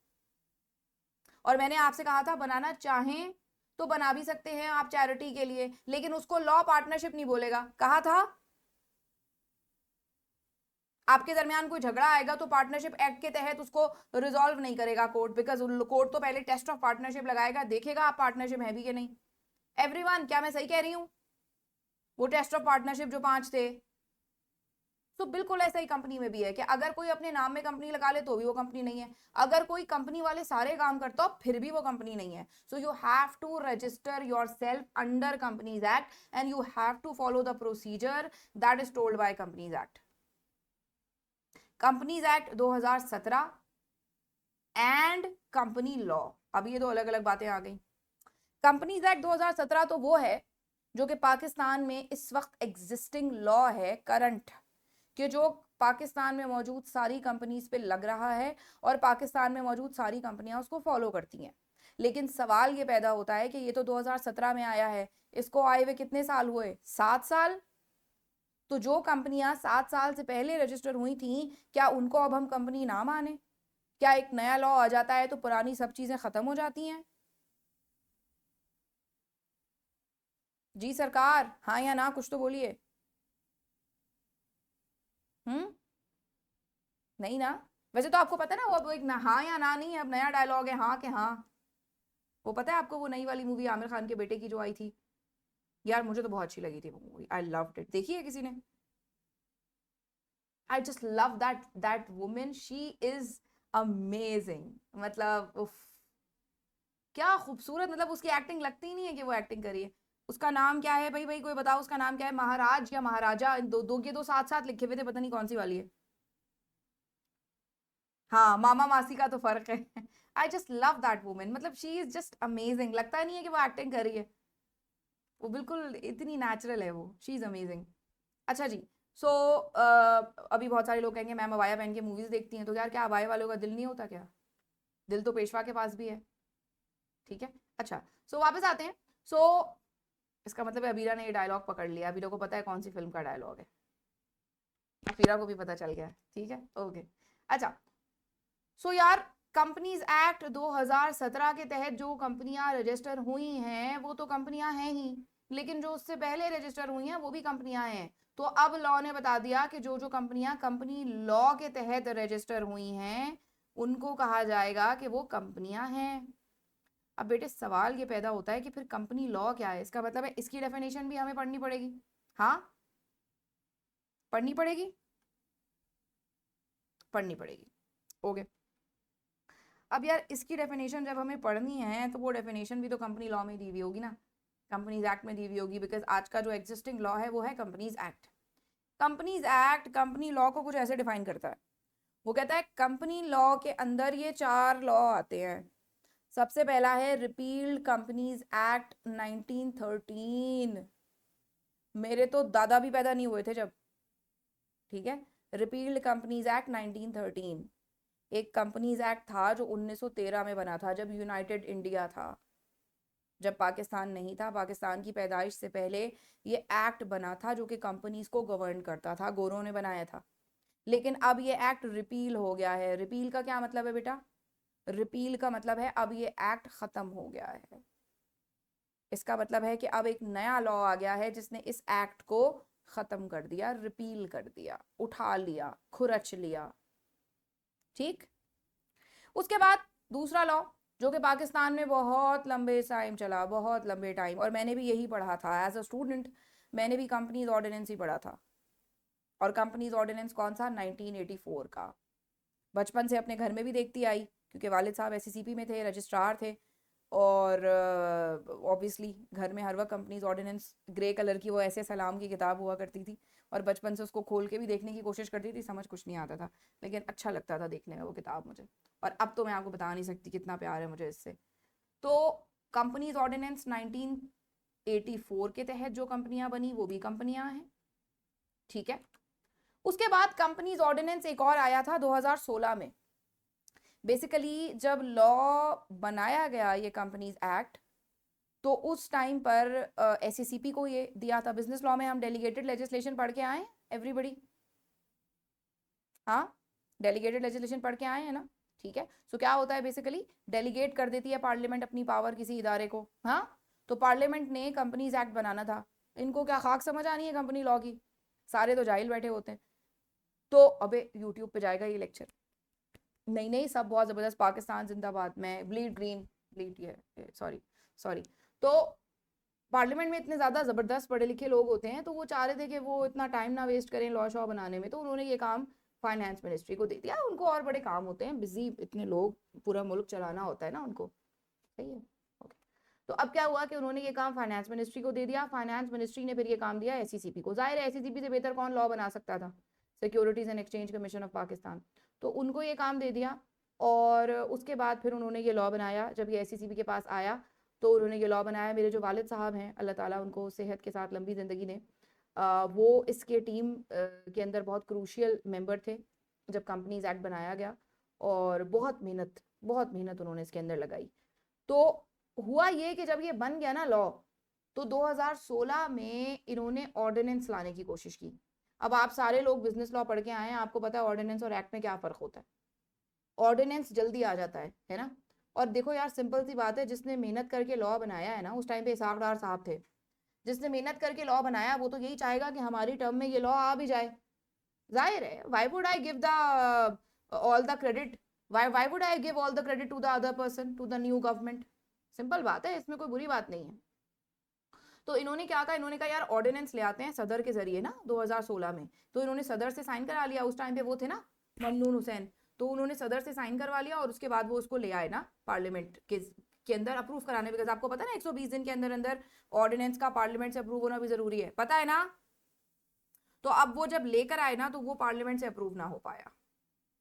और मैंने आपसे कहा था बनाना चाहें तो बना भी सकते हैं आप चैरिटी के लिए, लेकिन उसको लॉ पार्टनरशिप नहीं बोलेगा। कहा था आपके दरमियान कोई झगड़ा आएगा तो पार्टनरशिप एक्ट के तहत उसको रिजॉल्व नहीं करेगा कोर्ट, बिकॉज कोर्ट तो पहले टेस्ट ऑफ पार्टनरशिप लगाएगा, देखेगा आप पार्टनरशिप है भी कि नहीं। एवरीवन, क्या मैं सही कह रही हूं? वो टेस्ट ऑफ पार्टनरशिप जो 5 थे, तो बिल्कुल ऐसा ही कंपनी में भी है कि अगर कोई अपने नाम में कंपनी लगा ले तो भी वो कंपनी नहीं है, अगर कोई कंपनी वाले सारे काम करता हो फिर भी वो कंपनी नहीं है। So you have to register yourself under companies act and you have to follow the procedure that is told by companies act. Companies act 2017 and company law, अब ये दो अलग अलग बातें आ गई। कंपनीज एक्ट 2017 तो वो है जो कि पाकिस्तान में इस वक्त एग्जिस्टिंग लॉ है, करंट, कि जो पाकिस्तान में मौजूद सारी कंपनीज पे लग रहा है और पाकिस्तान में मौजूद सारी कंपनियां उसको फॉलो करती हैं। लेकिन सवाल ये पैदा होता है कि ये तो 2017 में आया है, इसको आए हुए कितने साल हुए? 7 साल। तो जो कंपनियां 7 साल से पहले रजिस्टर हुई थी, क्या उनको अब हम कंपनी ना माने? क्या एक नया लॉ आ जाता है तो पुरानी सब चीजें खत्म हो जाती हैं? जी सरकार, हाँ या ना, कुछ तो बोलिए। नहीं ना? वैसे तो आपको पता है ना, वो अब एक ना हाँ या ना नहीं है, अब नया डायलॉग है हाँ के हाँ। वो पता है आपको, वो नई वाली मूवी आमिर खान के बेटे की जो आई थी, यार मुझे तो बहुत अच्छी लगी थी वो मूवी, आई लव्ड इट। देखी है किसी ने? I just love that women, she is amazing. मतलब उफ, क्या खूबसूरत, मतलब उसकी एक्टिंग लगती ही नहीं है कि वो एक्टिंग करी है। उसका नाम क्या है भाई? भाई कोई बताओ उसका नाम क्या है? महाराज या महाराजा, दो दो के दो साथ साथ लिखे हुए थे, पता नहीं कौन सी वाली है। हाँ, मामा मासी का तो फर्क है। I just love that women, मतलब शी इज जस्ट अमेजिंग, लगता नहीं है कि वो एक्टिंग कर रही है, वो बिल्कुल इतनी नेचुरल है वो, शी इज अमेजिंग। अच्छा जी। सो अभी बहुत सारे लोग कहेंगे मैम अबाया पहन के मूवीज देखती हैं, तो यार क्या अबाया वालों का दिल नहीं होता क्या? दिल तो पेशवा के पास भी है। ठीक है, अच्छा। सो वापस आते हैं। सो इसका मतलब है अबीरा ने ये डायलॉग पकड़ लिया, अबीरा को पता है कौन सी फिल्म का डायलॉग है, अबीरा को भी पता चल गया है, ठीक है, ओके। अच्छा, सो यार, कंपनीज एक्ट 2017 के तहत जो कंपनियां रजिस्टर हुई हैं वो तो कंपनियां हैं ही, लेकिन जो उससे पहले रजिस्टर हुई हैं वो भी कंपनियां हैं। तो अब लॉ ने बता दिया कि जो जो कंपनियां कंपनी लॉ के तहत रजिस्टर हुई हैं उनको कहा जाएगा कि वो कंपनियां हैं। अब बेटे सवाल ये पैदा होता है कि फिर कंपनी लॉ क्या है? इसका मतलब है इसकी डेफिनेशन भी हमें पढ़नी पड़ेगी। हाँ, पढ़नी पड़ेगी, पढ़नी पड़ेगी, ओके। अब यार इसकी डेफिनेशन जब हमें पढ़नी है तो वो डेफिनेशन भी तो कंपनी लॉ में दी हुई होगी ना, कंपनीज एक्ट में दी हुई होगी, बिकॉज आज का जो एग्जिस्टिंग लॉ है वो है companies act. Companies act company law को कुछ ऐसे डिफाइन करता है, वो कहता है कंपनी लॉ के अंदर ये 4 लॉ आते हैं। सबसे पहला है रिपील्ड कंपनीज एक्ट 1913, मेरे तो दादा भी पैदा नहीं हुए थे जब, ठीक है। रिपील्ड कंपनीज एक्ट 1913 एक कंपनीज एक्ट था जो 1913 में बना था, जब यूनाइटेड इंडिया था, जब पाकिस्तान नहीं था, पाकिस्तान की पैदाइश से पहले ये एक्ट बना था जो कि कंपनीज को गवर्न करता था, गोरों ने बनाया था। लेकिन अब ये एक्ट रिपील हो गया है। रिपील का क्या मतलब है बेटा? रिपील का मतलब है अब ये एक्ट खत्म हो गया है। इसका मतलब है कि अब एक नया लॉ आ गया है जिसने इस एक्ट को खत्म कर दिया, रिपील कर दिया, उठा लिया, खुरच लिया, ठीक। उसके बाद दूसरा लॉ जो कि पाकिस्तान में बहुत लंबे टाइम चला, बहुत लंबे टाइम, और मैंने भी यही पढ़ा था एज अ स्टूडेंट, मैंने भी कंपनीज ऑर्डिनेंस ही पढ़ा था। और कंपनीज ऑर्डिनेंस कौन सा? 1984 का। बचपन से अपने घर में भी देखती आई, क्योंकि वालिद साहब एससीसीपी में थे, रजिस्ट्रार थे, और ऑब्वियसली घर में हर वक्त कंपनीज ऑर्डिनेंस ग्रे कलर की वो ऐसे सलाम की किताब हुआ करती थी, और बचपन से उसको खोल के भी देखने की कोशिश करती थी, समझ कुछ नहीं आता था, लेकिन अच्छा लगता था देखने में वो किताब मुझे। और अब तो मैं आपको बता नहीं सकती कितना प्यार है मुझे इससे। तो कंपनीज ऑर्डिनेंस 1984 के तहत जो कंपनियां बनी वो भी कंपनियां हैं, ठीक है। उसके बाद कंपनीज ऑर्डिनेंस एक और आया था 2016 में। बेसिकली जब लॉ बनाया गया ये कंपनीज एक्ट, तो उस टाइम पर एससीसीपी को ये दिया था। बिजनेस लॉ में हम डेलीगेटेड लेजिस्लेशन पढ़ के आए एवरीबडी? हाँ, डेलीगेटेड लेजिस्लेशन पढ़ के आए हैं ना, ठीक है। सो क्या होता है बेसिकली, डेलीगेट कर देती है पार्लियामेंट अपनी पावर किसी इदारे को, हाँ, तो पार्लियामेंट ने कंपनीज एक्ट बनाना था, इनको क्या खाक समझ आनी है कंपनी लॉ की, सारे तो जाहिल बैठे होते हैं। तो अबे यूट्यूब पे जाएगा ये लेक्चर, नहीं नहीं सब बहुत जबरदस्त, पाकिस्तान जिंदाबाद, मैं ब्लीड ग्रीन, ब्लीड ये सॉरी सॉरी। तो पार्लियामेंट में इतने ज़्यादा ज़बरदस्त पढ़े लिखे लोग होते हैं, तो वो चाह रहे थे कि वो इतना टाइम ना वेस्ट करें लॉ शॉ बनाने में, तो उन्होंने ये काम फाइनेंस मिनिस्ट्री को दे दिया। उनको और बड़े काम होते हैं, बिजी इतने लोग, पूरा मुल्क चलाना होता है ना उनको, सही है। ओके, तो अब क्या हुआ कि उन्होंने ये काम फाइनेंस मिनिस्ट्री को दे दिया, फाइनेंस मिनिस्ट्री ने फिर ये काम दिया SECP को। जाहिर है SECP से बेहतर कौन लॉ बना सकता था, securities and exchange commission of Pakistan, तो उनको ये काम दे दिया। और उसके बाद फिर उन्होंने ये लॉ बनाया, जब ये SECP के पास आया तो उन्होंने ये लॉ बनाया। मेरे जो वालिद साहब हैं, अल्लाह ताला उनको सेहत के साथ लंबी ज़िंदगी ने, वो इसके टीम के अंदर बहुत क्रूशियल मेंबर थे जब कंपनीज एक्ट बनाया गया, और बहुत मेहनत उन्होंने इसके अंदर लगाई। तो हुआ ये कि जब ये बन गया ना लॉ, तो 2016 में इन्होंने ऑर्डिनेंस लाने की कोशिश की। अब आप सारे लोग बिजनेस लॉ पढ़ के आए हैं, आपको पता है ऑर्डिनेंस और एक्ट में क्या फ़र्क होता है। ऑर्डिनेंस जल्दी आ जाता है ना। और देखो यार, सिंपल सी बात है, जिसने मेहनत करके लॉ बनाया है ना, उस टाइम पे इसाक डार साहब थे, जिसने मेहनत करके लॉ बनाया वो तो यही चाहेगा कि हमारी टर्म में ये लॉ आ भी जाए। जाहिर है, why would I give the all the credit, why would I give all the credit to the other person, to the new government. Simple बात है, इसमें कोई बुरी बात नहीं है। तो इन्होंने क्या कहा, इन्होंने कहा यार ऑर्डिनेंस ले आते हैं सदर के जरिए ना 2016 में। तो इन्होंने सदर से साइन करा लिया, उस टाइम पे वो थे ना ममनून हुसैन, तो उन्होंने सदर से साइन करवा लिया और उसके बाद वो उसको ले आए ना पार्लियामेंट के अंदर अप्रूव कराने, बिकॉज आपको पता है ना 120 दिन के अंदर अंदर ऑर्डिनेंस का पार्लियामेंट से अप्रूव होना भी जरूरी है, पता है ना। तो अब वो जब लेकर आए ना, तो वो पार्लियामेंट से अप्रूव ना हो पाया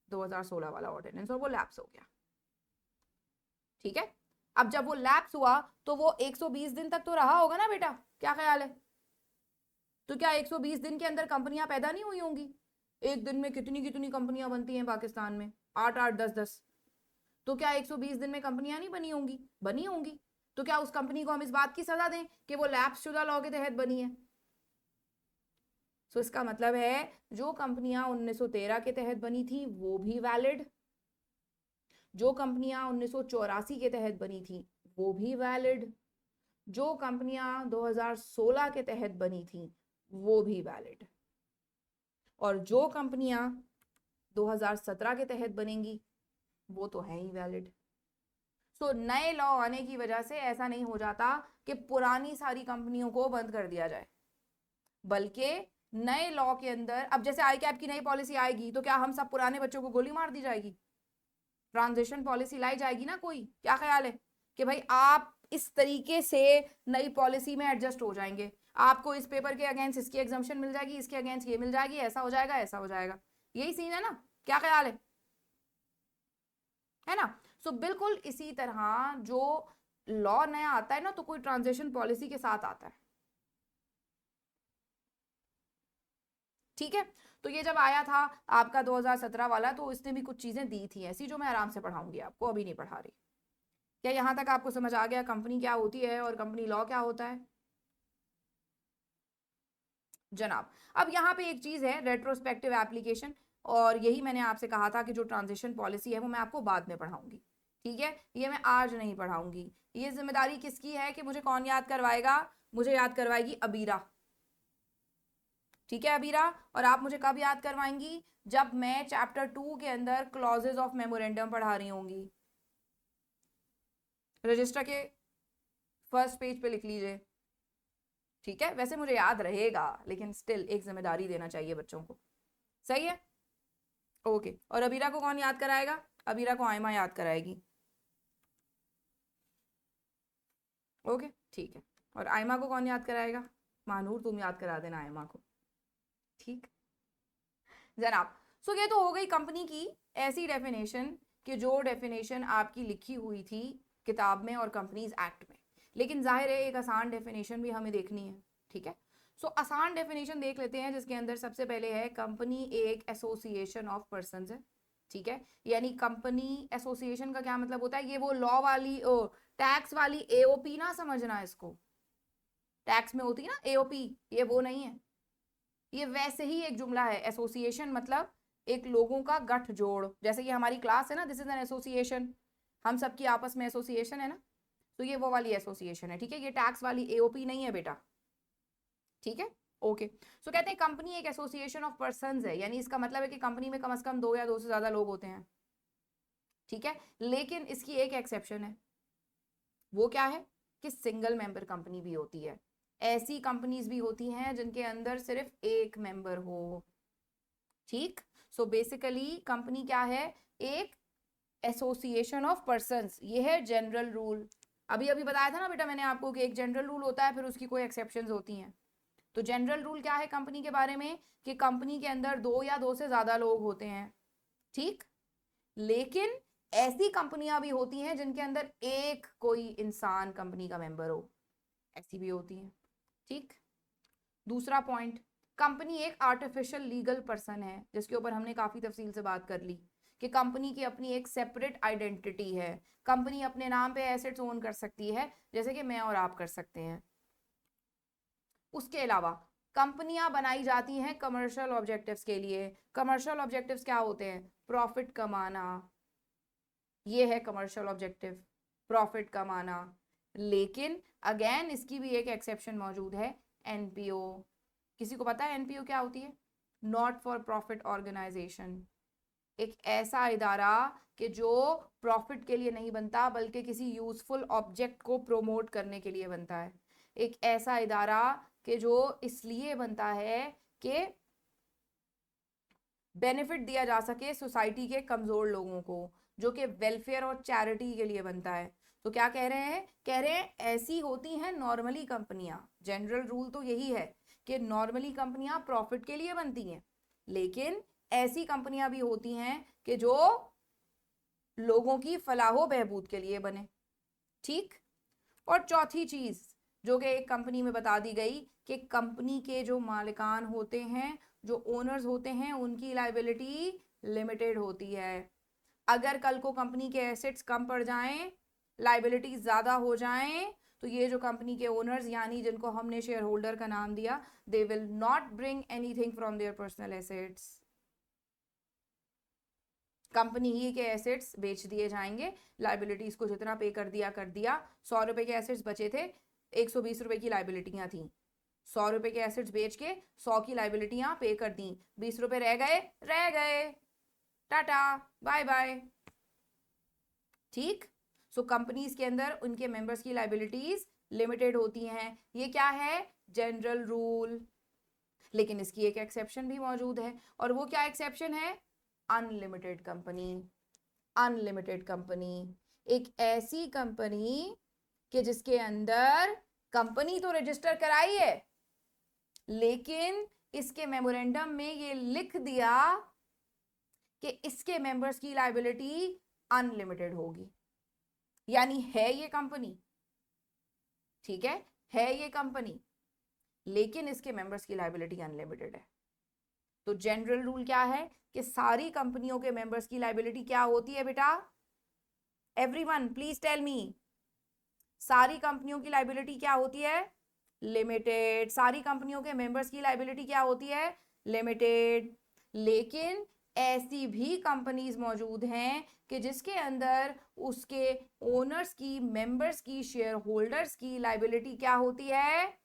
2016 वाला ऑर्डिनेंस, और वो लैप्स हो गया। ठीक है, अब जब वो लैप्स हुआ तो वो 120 दिन तक तो रहा होगा ना बेटा, क्या ख्याल है। तो क्या 120 दिन के अंदर कंपनियां पैदा नहीं हुई होंगी। एक दिन में कितनी कितनी कंपनियां बनती हैं पाकिस्तान में, 8 8 10 10। तो क्या 120 दिन में कंपनियां नहीं बनी होंगी, बनी होंगी। तो क्या उस कंपनी को हम इस बात की सजा दें कि वो लैप्स शुदा लॉ के तहत बनी है। तो इसका मतलब है जो कंपनियां 1913 के तहत बनी थी वो भी वैलिड, जो कंपनियां 1984 के तहत बनी थी वो भी वैलिड, जो कंपनियां 2016 के तहत बनी थी वो भी वैलिड, और जो कंपनियां 2017 के तहत बनेंगी वो तो है ही वैलिड। सो नए लॉ आने की वजह से ऐसा नहीं हो जाता कि पुरानी सारी कंपनियों को बंद कर दिया जाए, बल्कि नए लॉ के अंदर, अब जैसे आई कैप की नई पॉलिसी आएगी तो क्या हम सब पुराने बच्चों को गोली मार दी जाएगी, ट्रांजिशन पॉलिसी लाई जाएगी ना कोई, क्या ख्याल है कि भाई आप इस तरीके से नई पॉलिसी में एडजस्ट हो जाएंगे, आपको इस पेपर के अगेंस्ट इसकी एग्जाम्शन मिल जाएगी, इसके अगेंस्ट ये मिल जाएगी, ऐसा हो जाएगा ऐसा हो जाएगा, यही सीन है ना, क्या ख्याल है ना। सो बिल्कुल इसी तरह जो लॉ नया आता है ना, तो कोई ट्रांजिशन पॉलिसी के साथ आता है। ठीक है, तो ये जब आया था आपका 2017 वाला, तो इसने भी कुछ चीजें दी थी ऐसी जो मैं आराम से पढ़ाऊंगी आपको, अभी नहीं पढ़ा रही। क्या यहां तक आपको समझ आ गया कंपनी क्या होती है और कंपनी लॉ क्या होता है जनाब। अब यहाँ पे एक चीज है रेट्रोस्पेक्टिव एप्लीकेशन, और यही मैंने आपसे कहा था कि जो ट्रांजिशन पॉलिसी है वो मैं आपको बाद में पढ़ाऊंगी, ठीक है, ये मैं आज नहीं पढ़ाऊंगी। ये जिम्मेदारी किसकी है कि मुझे कौन याद करवाएगा, मुझे याद करवाएगी अबीरा, ठीक है अबीरा। और आप मुझे कब याद करवाएंगी, जब मैं चैप्टर 2 के अंदर क्लॉजेज ऑफ मेमोरेंडम पढ़ा रही होंगी। रजिस्टर के फर्स्ट पेज पे लिख लीजिए, ठीक है। वैसे मुझे याद रहेगा, लेकिन स्टिल एक जिम्मेदारी देना चाहिए बच्चों को, सही है। ओके, और अबीरा को कौन याद कराएगा, अबीरा को आयमा याद कराएगी, ओके ठीक है। और आयमा को कौन याद कराएगा, मानूर तुम याद करा देना आयमा को, ठीक जनाब। सो ये तो हो गई कंपनी की ऐसी डेफिनेशन कि जो डेफिनेशन आपकी लिखी हुई थी किताब में और कंपनीज एक्ट में, लेकिन जाहिर है एक आसान डेफिनेशन भी हमें देखनी है, ठीक है। सो आसान डेफिनेशन देख लेते हैं, जिसके अंदर सबसे पहले है कंपनी एक एसोसिएशन ऑफ पर्संस है, ठीक है। यानी कंपनी एसोसिएशन का क्या मतलब होता है, ये वो लॉ वाली टैक्स वाली एओपी ना समझना, इसको टैक्स में होती है ना एओपी, ये वो नहीं है, ये वैसे ही एक जुमला है। एसोसिएशन मतलब एक लोगों का गठजोड़, जैसे कि हमारी क्लास है ना, दिस इज एन एसोसिएशन, हम सबकी आपस में एसोसिएशन है ना। तो ये वो वाली एसोसिएशन है, ठीक है, ये टैक्स वाली एओपी नहीं है बेटा, ठीक है, ओके। सो कहते हैं कंपनी एक एसोसिएशन ऑफ पर्संस है, यानी इसका मतलब है कि कंपनी में कम से कम 2 या 2 से ज्यादा लोग होते हैं, ठीक है, लेकिन इसकी एक एक्सेप्शन है, वो क्या है कि सिंगल मेंबर कंपनी भी होती है, ऐसी कंपनीज भी होती हैं जिनके अंदर सिर्फ एक मेंबर हो, ठीक। सो बेसिकली कंपनी क्या है, एक एसोसिएशन ऑफ पर्संस, ये है जनरल रूल। अभी अभी बताया था ना बेटा मैंने आपको कि एक जनरल रूल होता है, फिर उसकी कोई एक्सेप्शंस होती हैं। तो जनरल रूल क्या है कंपनी के बारे में कि कंपनी के अंदर 2 या 2 से ज्यादा लोग होते हैं, ठीक, लेकिन ऐसी कंपनियां भी होती हैं जिनके अंदर एक कोई इंसान कंपनी का मेंबर हो, ऐसी भी होती हैं, ठीक। दूसरा पॉइंट, कंपनी एक आर्टिफिशियल लीगल पर्सन है, जिसके ऊपर हमने काफी तफसील से बात कर ली कि कंपनी की अपनी एक सेपरेट आइडेंटिटी है, कंपनी अपने नाम पे एसेट्स ओन कर सकती है, जैसे कि मैं और आप कर सकते हैं। उसके अलावा कंपनियां बनाई जाती हैं कमर्शियल ऑब्जेक्टिव्स के लिए। कमर्शियल ऑब्जेक्टिव्स क्या होते हैं, प्रॉफिट कमाना, ये है कमर्शियल ऑब्जेक्टिव, प्रॉफिट कमाना। लेकिन अगेन इसकी भी एक एक्सेप्शन मौजूद है, एनपीओ। किसी को पता है एनपीओ क्या होती है, नॉट फॉर प्रॉफिट ऑर्गेनाइजेशन, एक ऐसा इदारा कि जो प्रॉफिट के लिए नहीं बनता बल्कि किसी यूजफुल ऑब्जेक्ट को प्रोमोट करने के लिए बनता है, एक ऐसा इदारा कि जो इसलिए बनता है कि बेनिफिट दिया जा सके सोसाइटी के कमजोर लोगों को, जो कि वेलफेयर और चैरिटी के लिए बनता है। तो क्या कह रहे हैं, कह रहे हैं ऐसी होती हैं नॉर्मली कंपनियां, जनरल रूल तो यही है कि नॉर्मली कंपनियां प्रॉफिट के लिए बनती हैं, लेकिन ऐसी कंपनियां भी होती हैं कि जो लोगों की फलाहो बहबूद के लिए बने, ठीक। और चौथी चीज जो कि एक कंपनी में बता दी गई कि कंपनी के जो मालिकान होते हैं, जो ओनर्स होते हैं, उनकी लाइबिलिटी लिमिटेड होती है। अगर कल को कंपनी के एसेट्स कम पड़ जाएं, लाइबिलिटी ज्यादा हो जाएं, तो ये जो कंपनी के ओनर्स यानी जिनको हमने शेयर होल्डर का नाम दिया, they will not bring anything from their personal assets, company ही के एसेट्स बेच दिए जाएंगे, लाइबिलिटीज को जितना पे कर दिया 100 रुपए के एसेट्स बचे थे, 120 रुपए की लाइबिलिटियां थी, 100 रुपए के एसेट्स बेच के 100 की लाइबिलिटियां पे कर दी, 20 रुपए रह गए, टाटा बाय बाय, ठीक। सो कंपनीज के अंदर उनके मेंबर्स की लाइबिलिटीज लिमिटेड होती हैं, ये क्या है, जनरल रूल। लेकिन इसकी एक एक्सेप्शन भी मौजूद है, और वो क्या एक्सेप्शन है, अनलिमिटेड कंपनी। अनलिमिटेड कंपनी एक ऐसी कंपनी कि जिसके अंदर कंपनी तो रजिस्टर कराई है, लेकिन इसके मेमोरेंडम में ये लिख दिया कि इसके मेंबर्स की लाइबिलिटी अनलिमिटेड होगी, यानी है ये कंपनी, ठीक है ये कंपनी, लेकिन इसके मेंबर्स की लाइबिलिटी अनलिमिटेड है। तो जनरल रूल क्या है कि सारी कंपनियों के मेंबर्स की लाइबिलिटी क्या होती है बेटा, एवरीवन प्लीज टेल मी, सारी कंपनियों की लाइबिलिटी क्या होती है, लिमिटेड। सारी कंपनियों के मेंबर्स की लाइबिलिटी क्या होती है, लिमिटेड। लेकिन ऐसी भी कंपनीज मौजूद हैं कि जिसके अंदर उसके ओनर्स की, मेंबर्स की, शेयर होल्डर्स की लाइबिलिटी क्या होती है,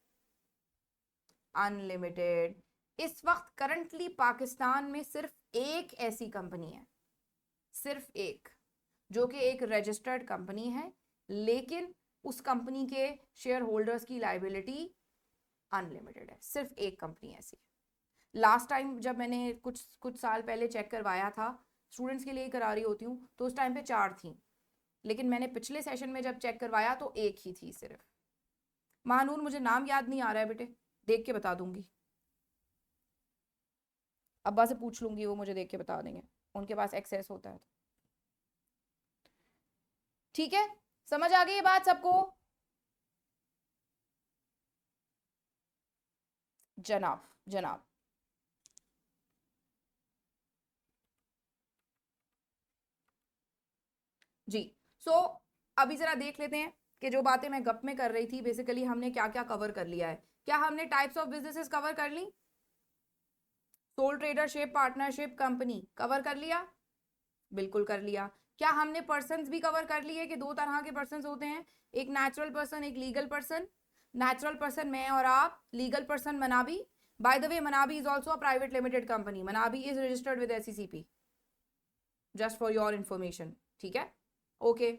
अनलिमिटेड। इस वक्त करंटली पाकिस्तान में सिर्फ एक ऐसी कंपनी है, सिर्फ एक, जो कि एक रजिस्टर्ड कंपनी है, लेकिन उस कंपनी के शेयर होल्डर्स की लाइबिलिटी अनलिमिटेड है, सिर्फ एक कंपनी ऐसी है। लास्ट टाइम जब मैंने कुछ साल पहले चेक करवाया था, स्टूडेंट्स के लिए करा रही होती हूँ, तो उस टाइम पे 4 थी, लेकिन मैंने पिछले सेशन में जब चेक करवाया तो एक ही थी सिर्फ। महानूर मुझे नाम याद नहीं आ रहा है बेटे, देख के बता दूंगी, अब्बा से पूछ लूंगी, वो मुझे देख के बता देंगे, उनके पास एक्सेस होता है। ठीक है, समझ आ गई ये बात सबको, जनाब जनाब। जी, सो अभी जरा देख लेते हैं कि जो बातें मैं गप में कर रही थी, बेसिकली हमने क्या क्या कवर कर लिया है। क्या हमने टाइप्स ऑफ बिजनेसेस कवर कर ली, soul tradership, partnership, company cover कर लिया, बिल्कुल कर लिया। क्या हमने पर्सन्स भी कवर कर लिए कि दो तरह के पर्सन्स होते हैं, एक नेचुरल पर्सन, एक लीगल पर्सन। नेचुरल पर्सन मैं और आप, legal person Manabi. By the way Manabi is also a private limited company, Manabi is registered with SECP, just for your information, ठीक है, ओके।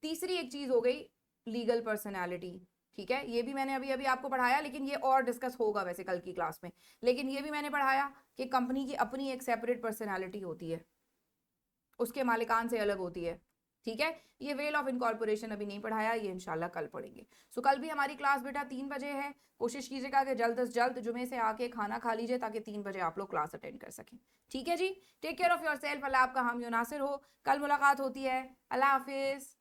तीसरी एक चीज हो गई लीगल पर्सनैलिटी, ठीक है, ये भी मैंने अभी अभी आपको पढ़ाया, लेकिन ये और डिस्कस होगा वैसे कल की क्लास में, लेकिन ये भी मैंने पढ़ाया कि कंपनी की अपनी एक सेपरेट पर्सनैलिटी होती है, उसके मालिकान से अलग होती है, ठीक है। ये वेल ऑफ इनकॉर्पोरेशन अभी नहीं पढ़ाया, ये इंशाल्लाह कल पढ़ेंगे। सो कल भी हमारी क्लास बेटा 3 बजे है, कोशिश कीजिएगा कि जल्द से जल्द जुमे से आके खाना खा लीजिए ताकि 3 बजे आप लोग क्लास अटेंड कर सकें, ठीक है जी। Take care of yourself, Allah आपका हामी नासिर हो। कल मुलाकात होती है, अल्लाह हाफिज।